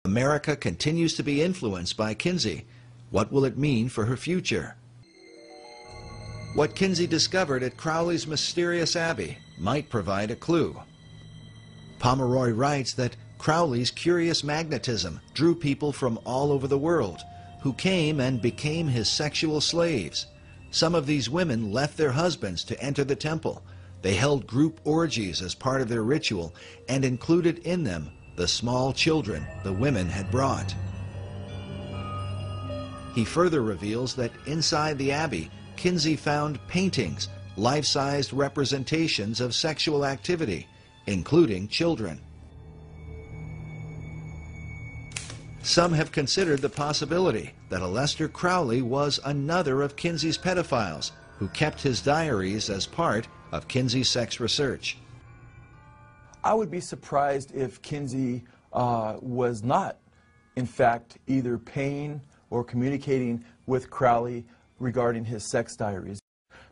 America continues to be influenced by Kinsey. What will it mean for her future? What Kinsey discovered at Crowley's mysterious abbey might provide a clue. Pomeroy writes that Crowley's curious magnetism drew people from all over the world, who came and became his sexual slaves. Some of these women left their husbands to enter the temple. They held group orgies as part of their ritual and included in them the small children the women had brought. He further reveals that inside the abbey, Kinsey found paintings, life-sized representations of sexual activity, including children. Some have considered the possibility that Aleister Crowley was another of Kinsey's pedophiles who kept his diaries as part of Kinsey's sex research. I would be surprised if Kinsey was not, in fact, either paying or communicating with Crowley regarding his sex diaries,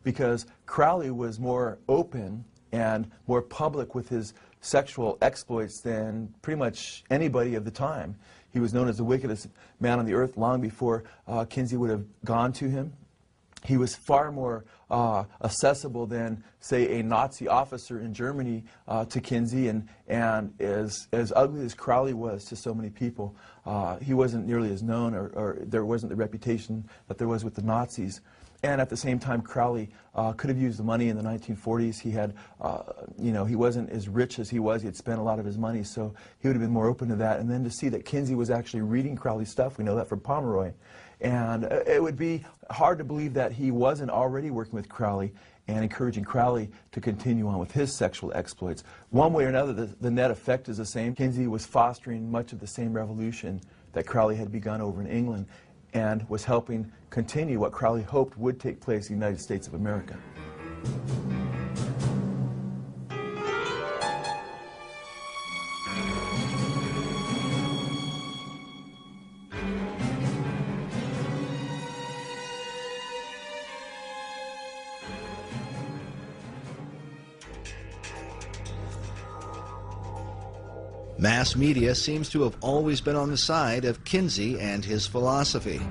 because Crowley was more open and more public with his sexual exploits than pretty much anybody of the time. He was known as the wickedest man on the earth long before Kinsey would have gone to him. He was far more accessible than, say, a Nazi officer in Germany to Kinsey, and as ugly as Crowley was to so many people, he wasn't nearly as known, or there wasn't the reputation that there was with the Nazis. And at the same time, Crowley could have used the money in the 1940s. He had, he wasn't as rich as he was. He had spent a lot of his money, so he would have been more open to that. And then to see that Kinsey was actually reading Crowley's stuff, we know that from Pomeroy. And it would be hard to believe that he wasn't already working with Crowley and encouraging Crowley to continue on with his sexual exploits. One way or another, the net effect is the same. Kinsey was fostering much of the same revolution that Crowley had begun over in England, and was helping continue what Crowley hoped would take place in the United States of America. Mass media seems to have always been on the side of Kinsey and his philosophy.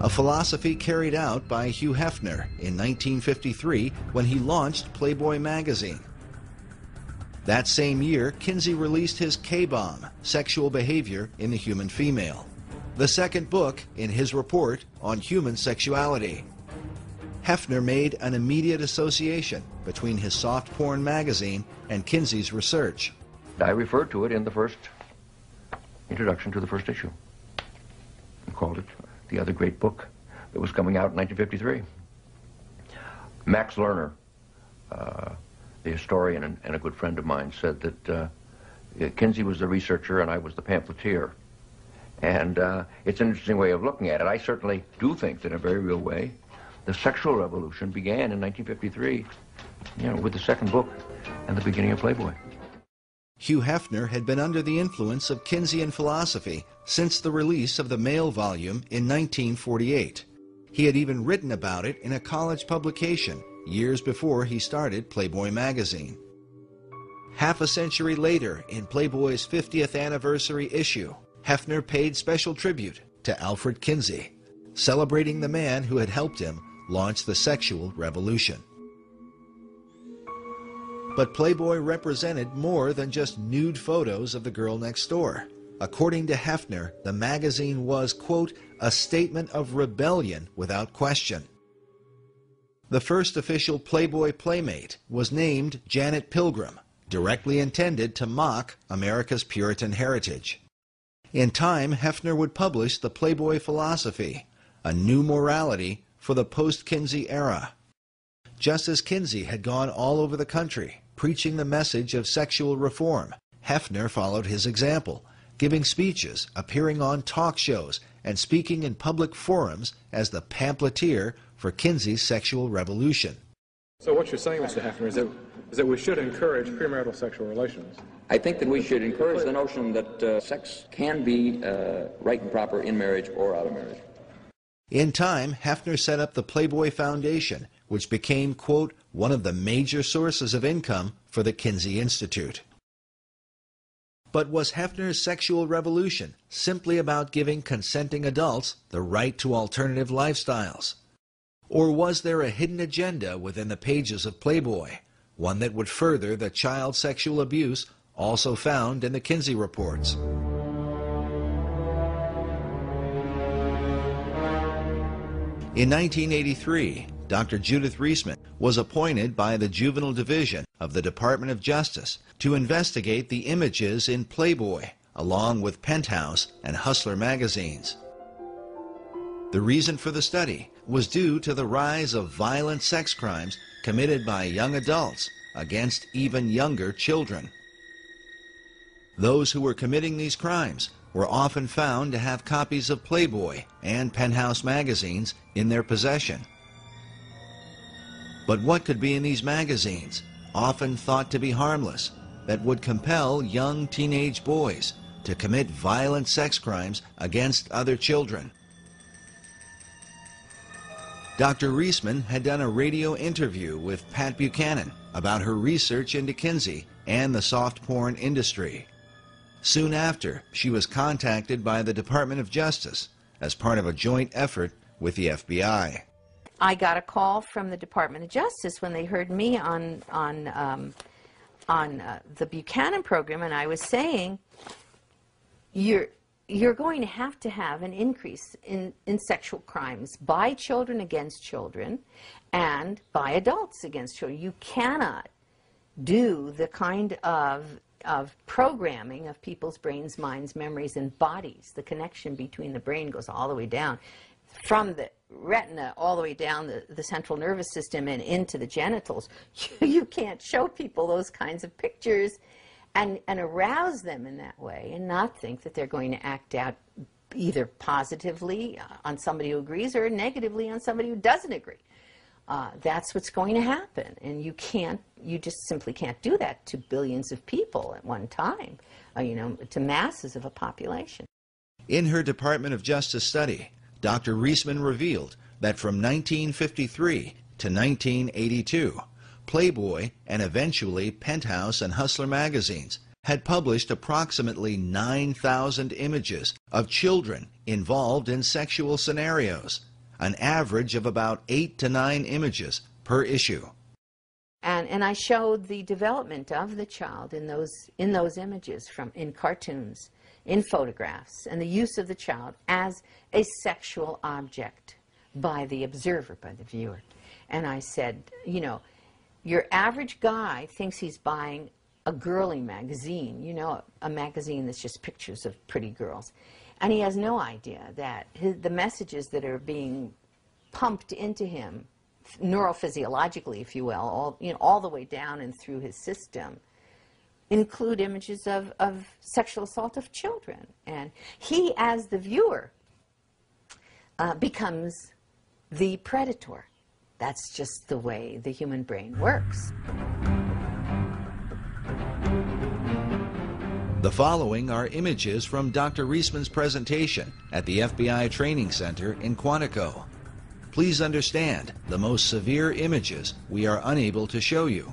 A philosophy carried out by Hugh Hefner in 1953 when he launched Playboy magazine. That same year, Kinsey released his K-Bomb, Sexual Behavior in the Human Female, the second book in his report on human sexuality. Hefner made an immediate association between his soft porn magazine and Kinsey's research. I referred to it in the first introduction to the first issue and called it the other great book that was coming out in 1953. Max Lerner, the historian and a good friend of mine, said that Kinsey was the researcher and I was the pamphleteer. And it's an interesting way of looking at it. I certainly do think that in a very real way, the sexual revolution began in 1953, with the second book and the beginning of Playboy. Hugh Hefner had been under the influence of Kinseyan philosophy since the release of the male volume in 1948. He had even written about it in a college publication years before he started Playboy magazine. Half a century later, in Playboy's 50th anniversary issue, Hefner paid special tribute to Alfred Kinsey, celebrating the man who had helped him launch the sexual revolution. But Playboy represented more than just nude photos of the girl next door. According to Hefner, the magazine was, quote, a statement of rebellion without question. The first official Playboy playmate was named Janet Pilgrim, directly intended to mock America's Puritan heritage. In time, Hefner would publish the Playboy philosophy, a new morality for the post-Kinsey era. Just as Kinsey had gone all over the country, preaching the message of sexual reform, Hefner followed his example, giving speeches, appearing on talk shows, and speaking in public forums as the pamphleteer for Kinsey's sexual revolution. So what you're saying, Mr. Hefner, is that we should encourage premarital sexual relations? I think that we should encourage the notion that sex can be right and proper in marriage or out of marriage. In time, Hefner set up the Playboy Foundation, which became, quote, one of the major sources of income for the Kinsey Institute. But was Hefner's sexual revolution simply about giving consenting adults the right to alternative lifestyles? Or was there a hidden agenda within the pages of Playboy, one that would further the child sexual abuse also found in the Kinsey reports? In 1983, Dr. Judith Reisman was appointed by the Juvenile Division of the Department of Justice to investigate the images in Playboy, along with Penthouse and Hustler magazines. The reason for the study was due to the rise of violent sex crimes committed by young adults against even younger children. Those who were committing these crimes were often found to have copies of Playboy and Penthouse magazines in their possession. But what could be in these magazines, often thought to be harmless, that would compel young teenage boys to commit violent sex crimes against other children? Dr. Reisman had done a radio interview with Pat Buchanan about her research into Kinsey and the soft porn industry. Soon after, she was contacted by the Department of Justice as part of a joint effort with the FBI. I got a call from the Department of Justice when they heard me on the Buchanan program, and I was saying, you're going to have an increase in sexual crimes by children against children and by adults against children. You cannot do the kind of programming of people's brains, minds, memories, and bodies. The connection between the brain goes all the way down from the retina all the way down the central nervous system and into the genitals. You can't show people those kinds of pictures and arouse them in that way and not think that they're going to act out either positively on somebody who agrees or negatively on somebody who doesn't agree. That's what's going to happen, and you just simply can't do that to billions of people at one time, to masses of a population. In her Department of Justice study, Dr. Reisman revealed that from 1953 to 1982, Playboy and eventually Penthouse and Hustler magazines had published approximately 9,000 images of children involved in sexual scenarios, an average of about 8 to 9 images per issue. And I showed the development of the child in those images, in cartoons, in photographs, and the use of the child as a sexual object by the observer, by the viewer. And I said, your average guy thinks he's buying a girly magazine, a magazine that's just pictures of pretty girls. And he has no idea that the messages that are being pumped into him, neurophysiologically, if you will, all the way down and through his system, include images of sexual assault of children. And he, as the viewer, becomes the predator. That's just the way the human brain works. The following are images from Dr. Reisman's presentation at the FBI Training Center in Quantico. Please understand, the most severe images we are unable to show you.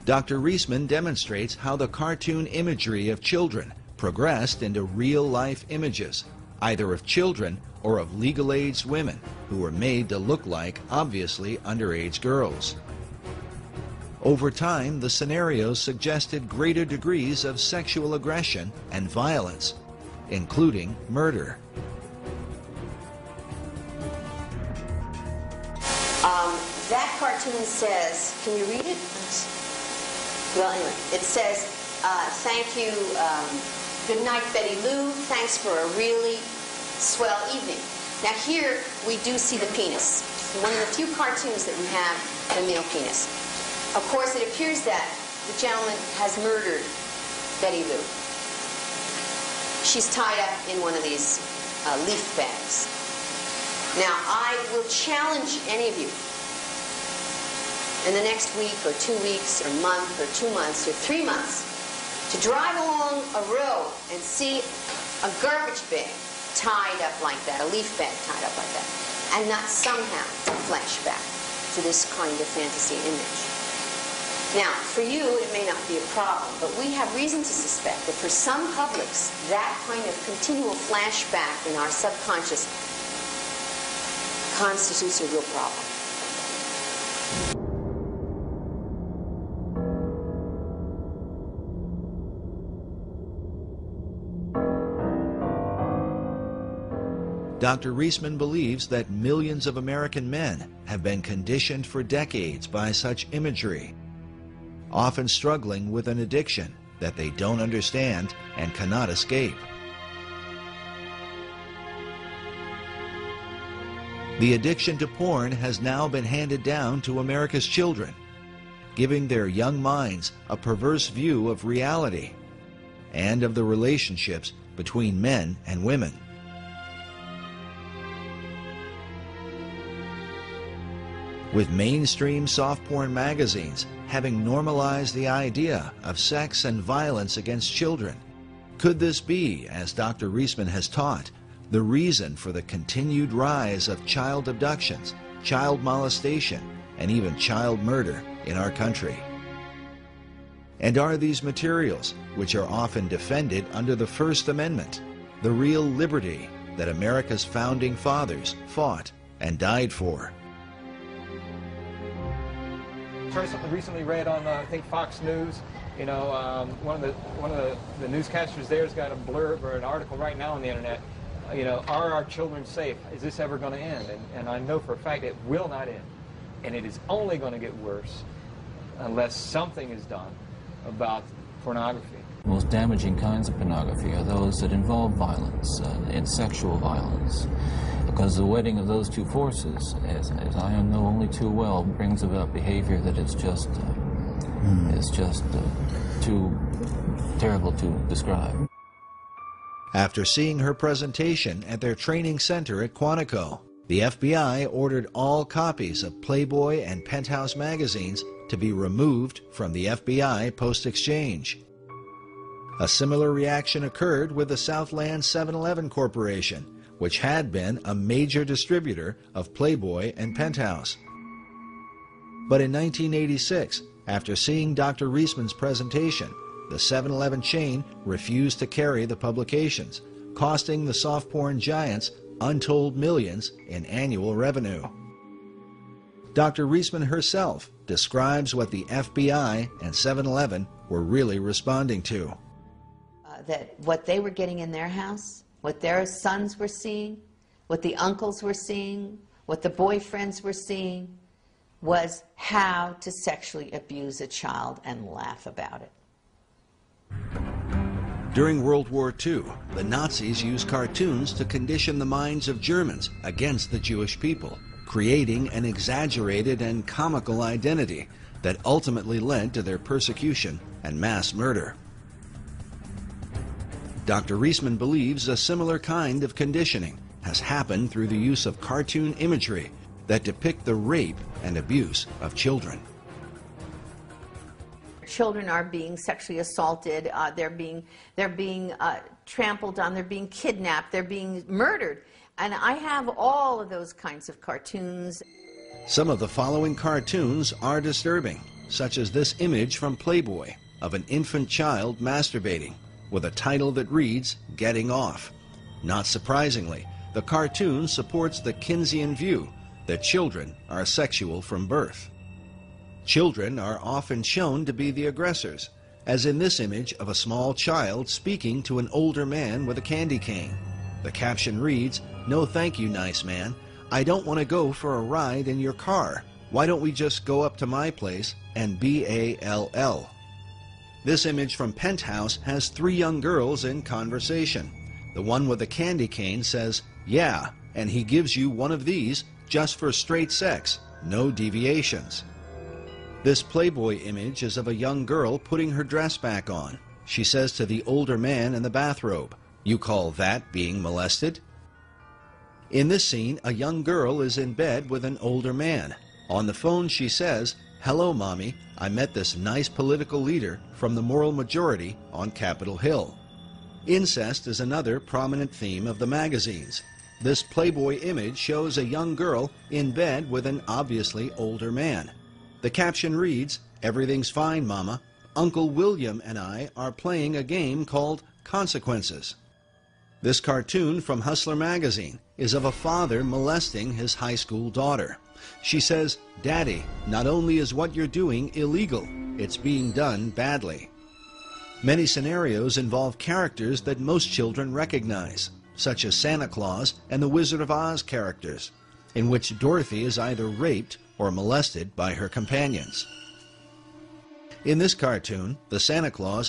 Dr. Reisman demonstrates how the cartoon imagery of children progressed into real-life images, either of children or of legal-aged women who were made to look like obviously underage girls. Over time, the scenarios suggested greater degrees of sexual aggression and violence, including murder. That cartoon says, can you read it? Well, anyway, it says, thank you, good night, Betty Lou, thanks for a really swell evening. Now here, we do see the penis. One of the few cartoons that we have the male penis. Of course, it appears that the gentleman has murdered Betty Lou. She's tied up in one of these leaf bags. Now, I will challenge any of you in the next week or 2 weeks or month or 2 months or 3 months to drive along a road and see a garbage bag tied up like that, a leaf bag tied up like that, and not somehow to flash back to this kind of fantasy image. Now, for you, it may not be a problem, but we have reason to suspect that for some publics, that kind of continual flashback in our subconscious constitutes a real problem. Dr. Reisman believes that millions of American men have been conditioned for decades by such imagery, often struggling with an addiction that they don't understand and cannot escape. The addiction to porn has now been handed down to America's children, giving their young minds a perverse view of reality and of the relationships between men and women. With mainstream soft porn magazines having normalized the idea of sex and violence against children, could this be, as Dr. Reisman has taught, the reason for the continued rise of child abductions, child molestation, and even child murder in our country? And are these materials, which are often defended under the First Amendment, the real liberty that America's founding fathers fought and died for? Something recently read on, I think, Fox News. You know, one of the newscasters there's got a blurb or an article right now on the internet. You know, are our children safe? Is this ever going to end? And I know for a fact it will not end, and it is only going to get worse unless something is done about pornography. The most damaging kinds of pornography are those that involve violence and sexual violence, because the wedding of those two forces, as I know only too well, brings about behavior that is just too terrible to describe. After seeing her presentation at their training center at Quantico, the FBI ordered all copies of Playboy and Penthouse magazines to be removed from the FBI post-exchange. A similar reaction occurred with the Southland 7-Eleven Corporation, which had been a major distributor of Playboy and Penthouse. But in 1986, after seeing Dr. Reisman's presentation, the 7-Eleven chain refused to carry the publications, costing the soft porn giants untold millions in annual revenue. Dr. Reisman herself describes what the FBI and 7-Eleven were really responding to. That what they were getting in their house, what their sons were seeing, what the uncles were seeing, what the boyfriends were seeing, was how to sexually abuse a child and laugh about it. During World War II, the Nazis used cartoons to condition the minds of Germans against the Jewish people, creating an exaggerated and comical identity that ultimately led to their persecution and mass murder. Dr. Reisman believes a similar kind of conditioning has happened through the use of cartoon imagery that depict the rape and abuse of children. Children are being sexually assaulted, they're being trampled on, they're being kidnapped, they're being murdered. And I have all of those kinds of cartoons. Some of the following cartoons are disturbing, such as this image from Playboy of an infant child masturbating, with a title that reads, "Getting Off." Not surprisingly, the cartoon supports the Kinseyan view that children are sexual from birth. Children are often shown to be the aggressors, as in this image of a small child speaking to an older man with a candy cane. The caption reads, "No thank you, nice man. I don't want to go for a ride in your car. Why don't we just go up to my place and BALL?" This image from Penthouse has three young girls in conversation. The one with the candy cane says, "Yeah, and he gives you one of these just for straight sex, no deviations." This Playboy image is of a young girl putting her dress back on. She says to the older man in the bathrobe, "You call that being molested?" In this scene, a young girl is in bed with an older man. On the phone she says, "Hello, Mommy. I met this nice political leader from the moral majority on Capitol Hill." Incest is another prominent theme of the magazines. This Playboy image shows a young girl in bed with an obviously older man. The caption reads, "Everything's fine, Mama. Uncle William and I are playing a game called Consequences." This cartoon from Hustler magazine is of a father molesting his high school daughter. She says, "Daddy, not only is what you're doing illegal, it's being done badly." Many scenarios involve characters that most children recognize, such as Santa Claus and the Wizard of Oz characters, in which Dorothy is either raped or molested by her companions. In this cartoon, the Santa Claus